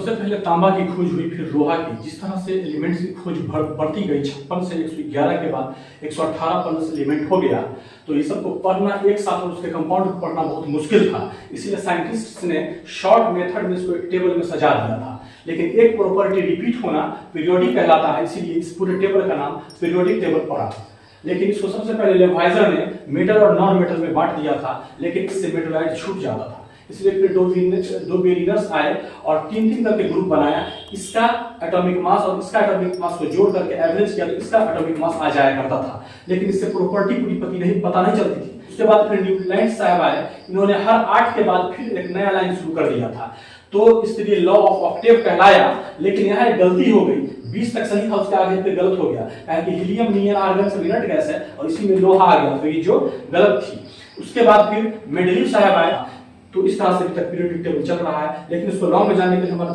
सबसे पहले तांबा की खोज हुई, फिर लोहा की। जिस तरह से एलिमेंट्स की खोज बढ़ती गई, 56 से 111 के बाद 118 प्लस एलिमेंट हो गया, तो ये सबको पढ़ना एक साथ और उसके कंपाउंड को पढ़ना बहुत मुश्किल था। इसीलिए साइंटिस्ट्स ने शॉर्ट मेथड में इसको एक टेबल में सजा दिया था। लेकिन एक प्रॉपर्टी रिपीट होना पीरियोडिक कहलाता है, इसीलिए इस पूरे टेबल का नाम पीरियोडिक टेबल पड़ा। लेकिन इसको सबसे पहले लेवाइजर ने मेटल और नॉन मेटल में बांट दिया था, लेकिन इससे मेटलाइट छूट जाता था। इसलिए फिर दो बेरिनर्स आए और तीन करके ग्रुप बनाया। इसका एटॉमिक मास और इसका एटॉमिक मास को जोड़ करके एवरेज किया तो इसका एटॉमिक मास आ जाया करता था, लेकिन इससे प्रॉपर्टी पूरी पता नहीं चलती थी। उसके बाद फिर न्यूक्लियन साहब आए, इन्होंने हर 8 के बाद फिर एक नया लाइन शुरू कर दिया था, तो इसलिए लॉ ऑफ ऑक्टेव कहलाया। लेकिन यहाँ एक गलती हो गई, 20 तक सही था, उसके आगे फिर गलत हो गया, क्योंकि हीलियम नियर आर्गन सब इनर्ट गैस है और इसी में लोहा आ गया, तो ये जो गलत थी। उसके बाद फिर मेंडलीव साहब आए, तो इस तरह से अभी तक पीरियोडिक टेबल चल रहा है। लेकिन इसको लॉन्ग में जानने के लिए हमारा